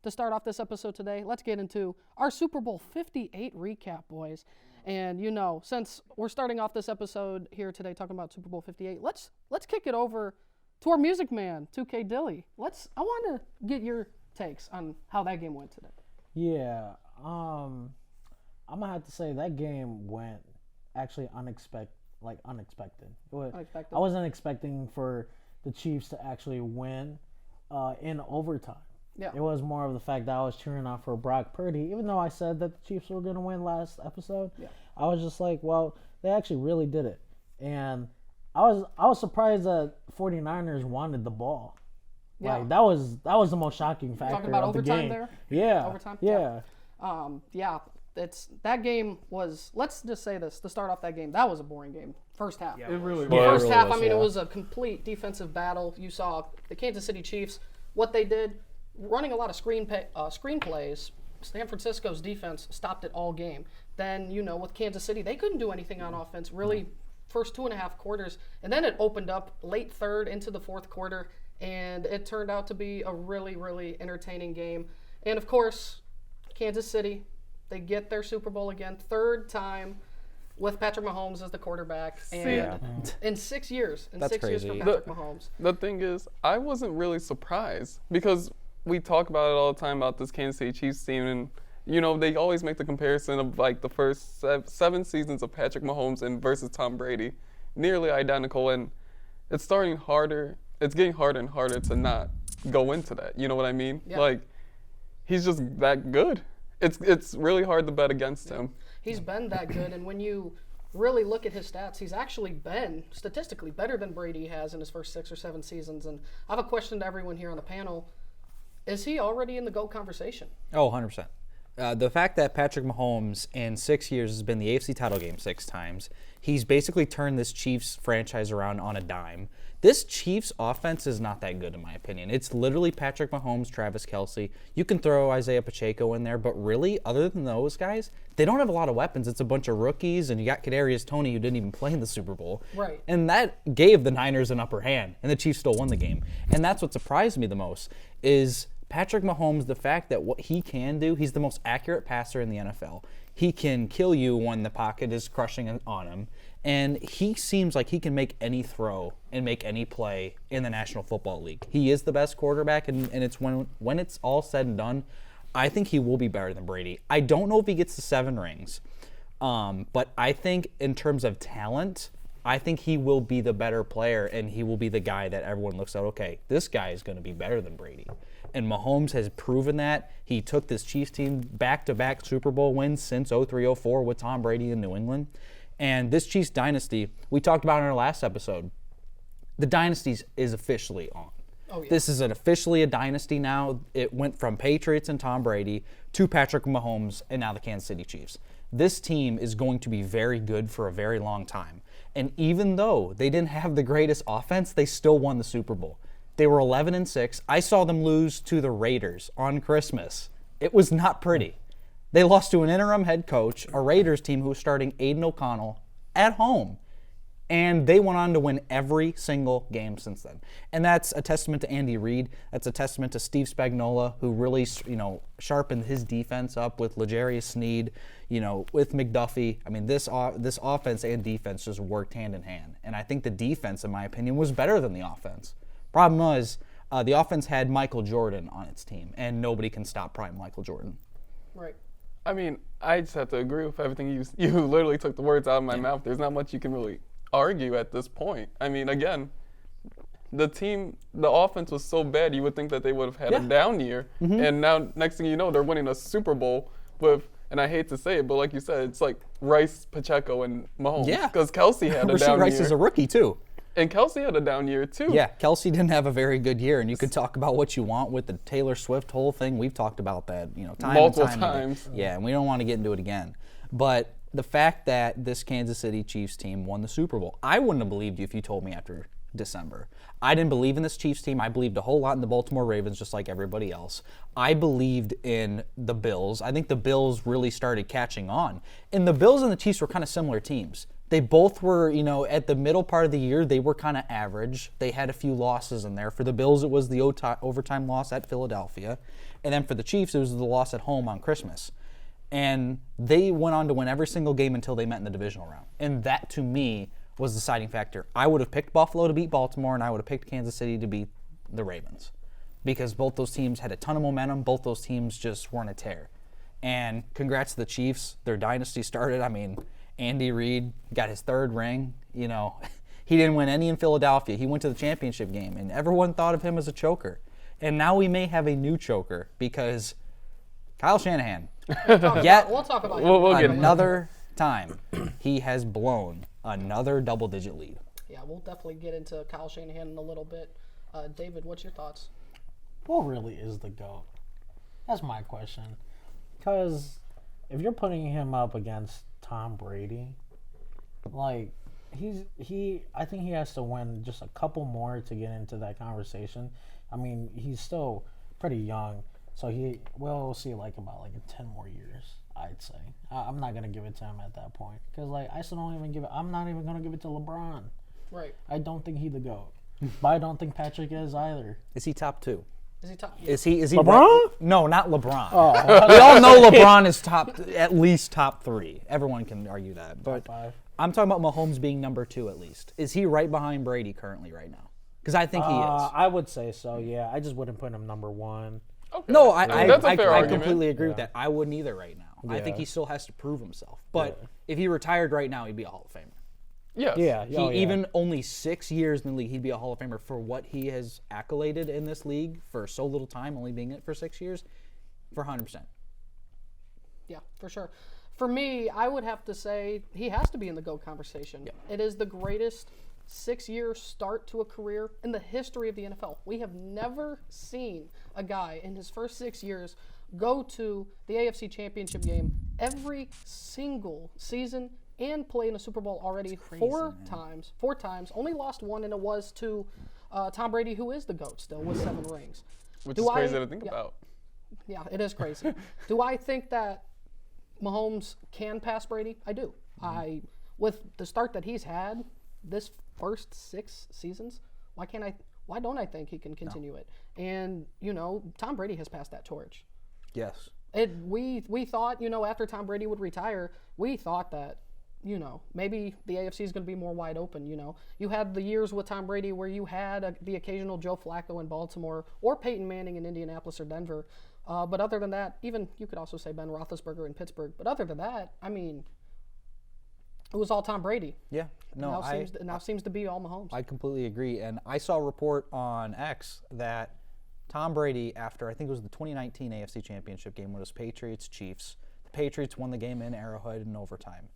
to start off this episode today. Let's get into our Super Bowl 58 recap, boys. And since we're starting off this episode here today talking about Super Bowl 58, let's kick it over to our music man, 2K Dilly. I want to get your takes on how that game went today. Yeah, I'm gonna have to say that game went actually unexpected. Unexpected. I wasn't expecting for the Chiefs to actually win in overtime. Yeah. It was more of the fact that I was cheering on for Brock Purdy, even though I said that the Chiefs were going to win last episode. Yeah. I was just like, well, they actually really did it. And I was surprised that 49ers wanted the ball. Yeah. Like that was the most shocking factor Talking about of the overtime game. there? Yeah. Overtime? Yeah. That game was, let's just say this, to start off that game, that was a boring game. First half. Yeah, it really First was. half, it was a complete defensive battle. You saw the Kansas City Chiefs, what they did, running a lot of screen plays. San Francisco's defense stopped it all game. Then, with Kansas City, they couldn't do anything on offense, really, first 2.5 quarters. And then it opened up late third into the fourth quarter, and it turned out to be a really, really entertaining game. And, of course, Kansas City, they get their Super Bowl again, third time with Patrick Mahomes as the quarterback. And in 6 years. That's 6 years crazy. for Patrick Mahomes. The thing is, I wasn't really surprised because we talk about it all the time about this Kansas City Chiefs team, and they always make the comparison of like the first 7 seasons of Patrick Mahomes and versus Tom Brady, nearly identical, and it's getting harder and harder to not go into that. You know what I mean? Yeah. Like, he's just that good. It's really hard to bet against him. He's been that good, and when you really look at his stats, he's actually been statistically better than Brady has in his first 6 or 7 seasons. And I have a question to everyone here on the panel. Is he already in the GOAT conversation? Oh, 100%. The fact that Patrick Mahomes in 6 years has been the AFC title game 6 times, he's basically turned this Chiefs franchise around on a dime. This Chiefs offense is not that good, in my opinion. It's literally Patrick Mahomes, Travis Kelce. You can throw Isaiah Pacheco in there, but really, other than those guys, they don't have a lot of weapons. It's a bunch of rookies, and you got Kadarius Toney, who didn't even play in the Super Bowl. Right. And that gave the Niners an upper hand, and the Chiefs still won the game. And that's what surprised me the most, is Patrick Mahomes, the fact that what he can do, he's the most accurate passer in the NFL. He can kill you when the pocket is crushing on him. And he seems like he can make any throw and make any play in the National Football League. He is the best quarterback, and it's when it's all said and done, I think he will be better than Brady. I don't know if he gets the 7 rings, but I think in terms of talent, I think he will be the better player, and he will be the guy that everyone looks at, okay, this guy is going to be better than Brady. And Mahomes has proven that. He took this Chiefs team back-to-back Super Bowl wins since 03-04 with Tom Brady in New England. And this Chiefs dynasty, we talked about in our last episode, the dynasty is officially on. Oh, yeah. This is officially a dynasty now. It went from Patriots and Tom Brady to Patrick Mahomes and now the Kansas City Chiefs. This team is going to be very good for a very long time. And even though they didn't have the greatest offense, they still won the Super Bowl. They were 11-6. I saw them lose to the Raiders on Christmas. It was not pretty. They lost to an interim head coach, a Raiders team who was starting Aiden O'Connell at home. And they went on to win every single game since then. And that's a testament to Andy Reid. That's a testament to Steve Spagnuolo, who really, sharpened his defense up with L'Jarius Sneed, with McDuffie. I mean, this offense and defense just worked hand in hand. And I think the defense, in my opinion, was better than the offense. Problem was, the offense had Michael Jordan on its team, and nobody can stop prime Michael Jordan. Right. I mean, I just have to agree with everything you literally took the words out of my mouth. There's not much you can really argue at this point. I mean, again, the offense was so bad, you would think that they would have had a down year. Mm-hmm. And now, next thing you know, they're winning a Super Bowl with, and I hate to say it, but like you said, it's like Rice, Pacheco, and Mahomes. Yeah. Because Kelce had a down Rice year. is a rookie, too. And Kelce had a down year, too. Yeah, Kelce didn't have a very good year, and you could talk about what you want with the Taylor Swift whole thing. We've talked about that, multiple times. Yeah, and we don't want to get into it again. But the fact that this Kansas City Chiefs team won the Super Bowl, I wouldn't have believed you if you told me after December. I didn't believe in this Chiefs team. I believed a whole lot in the Baltimore Ravens, just like everybody else. I believed in the Bills. I think the Bills really started catching on. And the Bills and the Chiefs were kind of similar teams. They both were, at the middle part of the year, they were kind of average. They had a few losses in there. For the Bills, it was the overtime loss at Philadelphia. And then for the Chiefs, it was the loss at home on Christmas. And they went on to win every single game until they met in the divisional round. And that, to me, was the deciding factor. I would have picked Buffalo to beat Baltimore, and I would have picked Kansas City to beat the Ravens. Because both those teams had a ton of momentum. Both those teams just weren't a tear. And congrats to the Chiefs. Their dynasty started. I mean, Andy Reid got his 3rd ring. He didn't win any in Philadelphia. He went to the championship game, and everyone thought of him as a choker. And now we may have a new choker because Kyle Shanahan, we'll talk about him. Another time, he has blown another double-digit lead. Yeah, we'll definitely get into Kyle Shanahan in a little bit. David, what's your thoughts? Who really is the GOAT? That's my question. Because if you're putting him up against Tom Brady, like I think he has to win just a couple more to get into that conversation. I mean, he's still pretty young, so we'll see about 10 more years, I'd say. I'm not gonna give it to him at that point because I still don't even give it. I'm not even gonna give it to LeBron. Right. I don't think he's the GOAT, but I don't think Patrick is either. Is he top 2? Is he top? Is he LeBron? Right? No, not LeBron. Oh. We all know LeBron is at least top 3. Everyone can argue that, but Top 5. I'm talking about Mahomes being number 2 at least. Is he right behind Brady currently right now? Because I think he is. I would say so. Yeah, I just wouldn't put him number 1. Okay. No, That's a fair I argument. completely agree with that. I wouldn't either right now. I think he still has to prove himself. But if he retired right now, he'd be a Hall of Famer. Yes. Yeah. Even only 6 years in the league, he'd be a Hall of Famer for what he has accoladed in this league for so little time, only being in it for 6 years, for 100%. Yeah, for sure. For me, I would have to say he has to be in the GOAT conversation. Yeah. It is the greatest 6-year start to a career in the history of the NFL. We have never seen a guy in his first 6 years go to the AFC Championship game every single season and play in a Super Bowl already four times. Only lost one, and it was to Tom Brady, who is the GOAT still, with 7 rings. Which is crazy to think about. Yeah, it is crazy. Do I think that Mahomes can pass Brady? I do. With the start that he's had this first 6 seasons, why don't I think he can continue it? And, Tom Brady has passed that torch. Yes. We thought, after Tom Brady would retire, we thought that, maybe the AFC is going to be more wide open. You had the years with Tom Brady where you had the occasional Joe Flacco in Baltimore or Peyton Manning in Indianapolis or Denver. But other than that, even you could also say Ben Roethlisberger in Pittsburgh. But other than that, I mean, it was all Tom Brady. Yeah. No, now seems to be all Mahomes. I completely agree. And I saw a report on X that Tom Brady, after I think it was the 2019 AFC Championship game when it was Patriots-Chiefs, the Patriots won the game in Arrowhead in overtime.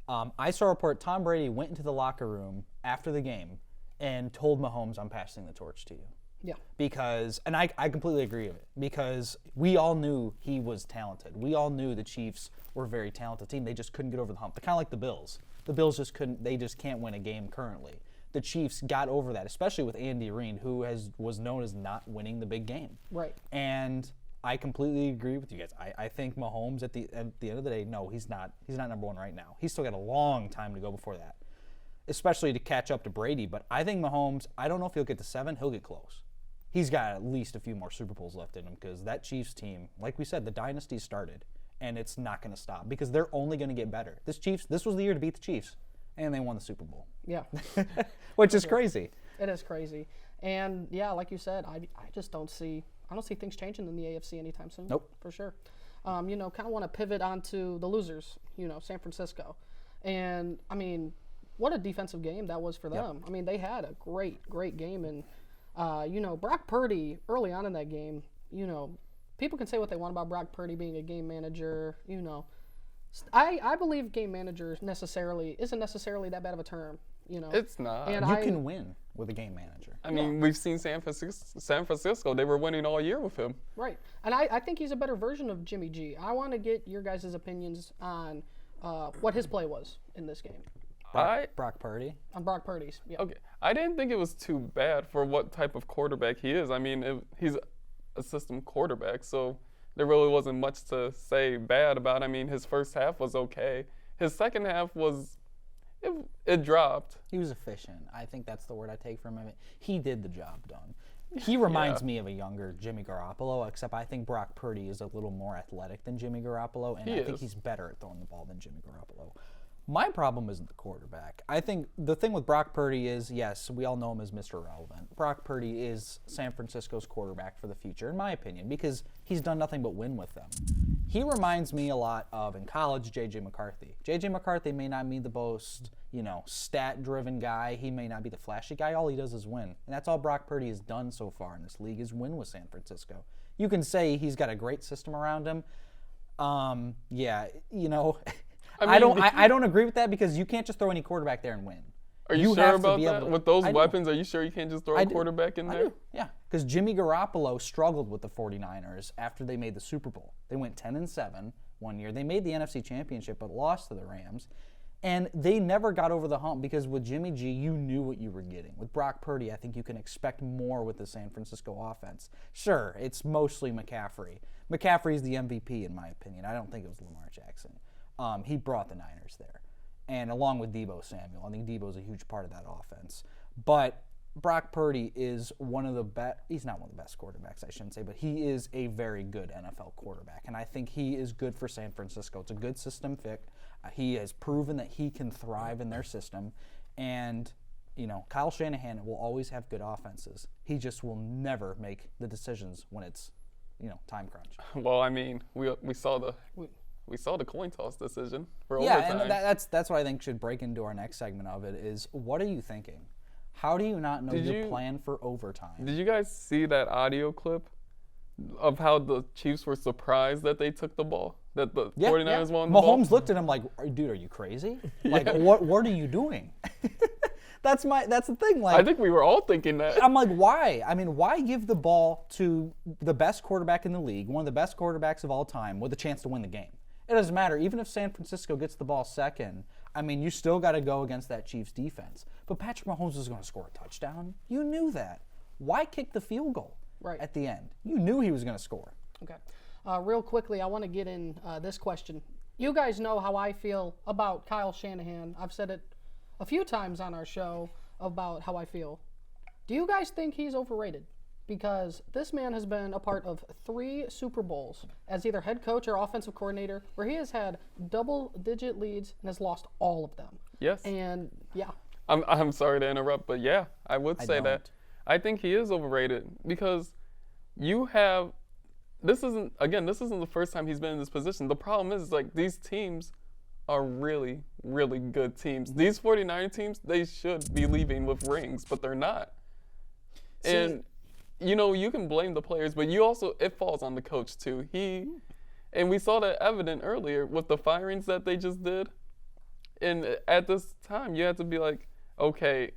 I saw a report Tom Brady went into the locker room after the game and told Mahomes, "I'm passing the torch to you." Yeah. Because, and I completely agree with it, because we all knew he was talented. We all knew the Chiefs were a very talented team. They just couldn't get over the hump. They're kind of like the Bills. The Bills they just can't win a game currently. The Chiefs got over that, especially with Andy Reid, who was known as not winning the big game. Right. And I completely agree with you guys. I think Mahomes at the end of the day, no, he's not number 1 right now. He's still got a long time to go before that, especially to catch up to Brady. But I think Mahomes, I don't know if he'll get to 7. He'll get close. He's got at least a few more Super Bowls left in him because that Chiefs team, like we said, the dynasty started, and it's not going to stop because they're only going to get better. This was the year to beat the Chiefs, and they won the Super Bowl. Yeah. Which is crazy. It is crazy. And, yeah, like you said, I just don't see things changing in the AFC anytime soon. Nope. For sure. Kind of want to pivot onto the losers, San Francisco. And, I mean, what a defensive game that was for them. Yep. I mean, they had a great game. And, Brock Purdy, early on in that game, people can say what they want about Brock Purdy being a game manager, I believe game manager isn't necessarily that bad of a term, It's not. And you can win with a game manager. I mean, we've seen San Francisco. They were winning all year with him. Right. And I think he's a better version of Jimmy G. I want to get your guys' opinions on what his play was in this game. Brock Purdy? On Brock Purdy's, yeah. Okay. I didn't think it was too bad for what type of quarterback he is. I mean, he's a system quarterback, so there really wasn't much to say bad about. I mean, his first half was okay. His second half it dropped. He was efficient. I think that's the word I take from him. He did the job done. He reminds me of a younger Jimmy Garoppolo, except I think Brock Purdy is a little more athletic than Jimmy Garoppolo, and I think he's better at throwing the ball than Jimmy Garoppolo. My problem isn't the quarterback. I think the thing with Brock Purdy is, yes, we all know him as Mr. Relevant. Brock Purdy is San Francisco's quarterback for the future, in my opinion, because he's done nothing but win with them. He reminds me a lot of, in college, J.J. McCarthy. J.J. McCarthy may not be the most, stat-driven guy. He may not be the flashy guy. All he does is win. And that's all Brock Purdy has done so far in this league is win with San Francisco. You can say he's got a great system around him. I don't agree with that because you can't just throw any quarterback there and win. Are you sure about that? With those weapons, are you sure you can't just throw a quarterback in there? I do, yeah. Because Jimmy Garoppolo struggled with the 49ers after they made the Super Bowl. They went 10-7 one year. They made the NFC Championship but lost to the Rams. And they never got over the hump because with Jimmy G, you knew what you were getting. With Brock Purdy, I think you can expect more with the San Francisco offense. Sure, it's mostly McCaffrey. McCaffrey's the MVP in my opinion. I don't think it was Lamar Jackson. He brought the Niners there. And along with Deebo Samuel. I think Deebo's a huge part of that offense. But Brock Purdy is one of the best. He's not one of the best quarterbacks, I shouldn't say, but he is a very good NFL quarterback. And I think he is good for San Francisco. It's a good system fit. He has proven that he can thrive in their system. And, Kyle Shanahan will always have good offenses. He just will never make the decisions when it's, time crunch. Well, I mean, we saw the coin toss decision for overtime. Yeah, and that's what I think should break into our next segment of it is, what are you thinking? How do you not know your plan for overtime? Did you guys see that audio clip of how the Chiefs were surprised that they took the ball? That the 49ers won the ball? Mahomes looked at him like, dude, are you crazy? Like, what are you doing? That's the thing. Like, I think we were all thinking that. I'm like, why? I mean, why give the ball to the best quarterback in the league, one of the best quarterbacks of all time, with a chance to win the game? It doesn't matter. Even if San Francisco gets the ball second, I mean, you still got to go against that Chiefs defense. But Patrick Mahomes was going to score a touchdown. You knew that. Why kick the field goal at the end? You knew he was going to score. Okay. Real quickly, I want to get in this question. You guys know how I feel about Kyle Shanahan. I've said it a few times on our show about how I feel. Do you guys think he's overrated? Because this man has been a part of 3 Super Bowls as either head coach or offensive coordinator where he has had double-digit leads and has lost all of them. Yes. And, yeah. I'm sorry to interrupt, but yeah, I would say that. I think he is overrated because this isn't the first time he's been in this position. The problem is these teams are really, really good teams. These 49 teams, they should be leaving with rings, but they're not. And you can blame the players, but it falls on the coach too. And we saw that evident earlier with the firings that they just did. And at this time, you have to be like, okay,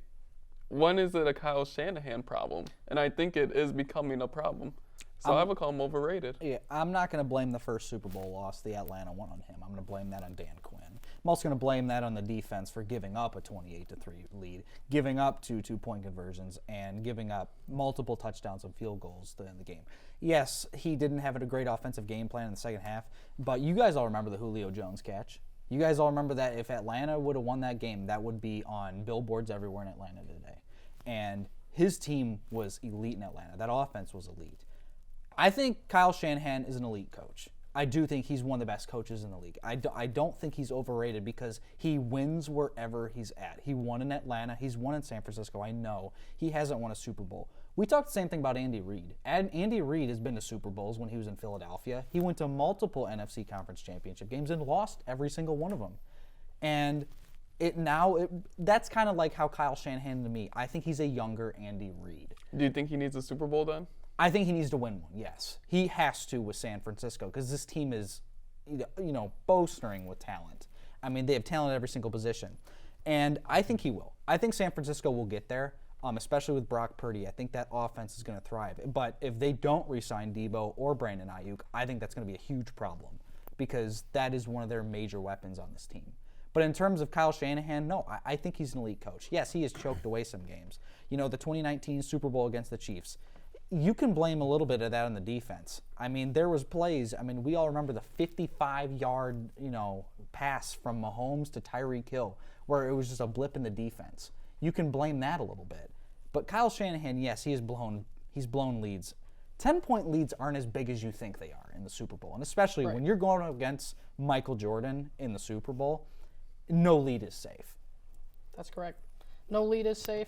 when is it a Kyle Shanahan problem? And I think it is becoming a problem. So I would call him overrated. Yeah, I'm not going to blame the first Super Bowl loss, the Atlanta one, on him. I'm going to blame that on Dan Quinn. I'm also going to blame that on the defense for giving up a 28-3 lead, giving up 2 2-point conversions, and giving up multiple touchdowns and field goals to end the game. Yes, he didn't have a great offensive game plan in the second half, but you guys all remember the Julio Jones catch. You guys all remember that if Atlanta would have won that game, that would be on billboards everywhere in Atlanta today. And his team was elite in Atlanta. That offense was elite. I think Kyle Shanahan is an elite coach. I do think he's one of the best coaches in the league. I don't think he's overrated because he wins wherever he's at. He won in Atlanta. He's won in San Francisco. I know. He hasn't won a Super Bowl. We talked the same thing about Andy Reid. Andy Reid has been to Super Bowls when he was in Philadelphia. He went to multiple NFC Conference Championship games and lost every single one of them. And that's kind of like how Kyle Shanahan to me. I think he's a younger Andy Reid. Do you think he needs a Super Bowl then? I think he needs to win one, yes. He has to with San Francisco because this team is, bolstering with talent. I mean, they have talent at every single position. And I think he will. I think San Francisco will get there, especially with Brock Purdy. I think that offense is going to thrive. But if they don't re-sign Deebo or Brandon Ayuk, I think that's going to be a huge problem because that is one of their major weapons on this team. But in terms of Kyle Shanahan, no, I think he's an elite coach. Yes, he has choked away some games. The 2019 Super Bowl against the Chiefs. you can blame a little bit of that on the defense. I mean, there was plays. I mean, we all remember the 55-yard, pass from Mahomes to Tyreek Hill, where it was just a blip in the defense. You can blame that a little bit. But Kyle Shanahan, yes, he's blown leads. 10-point leads aren't as big as you think they are in the Super Bowl, and especially when you're going up against Michael Jordan in the Super Bowl, no lead is safe. That's correct. No lead is safe.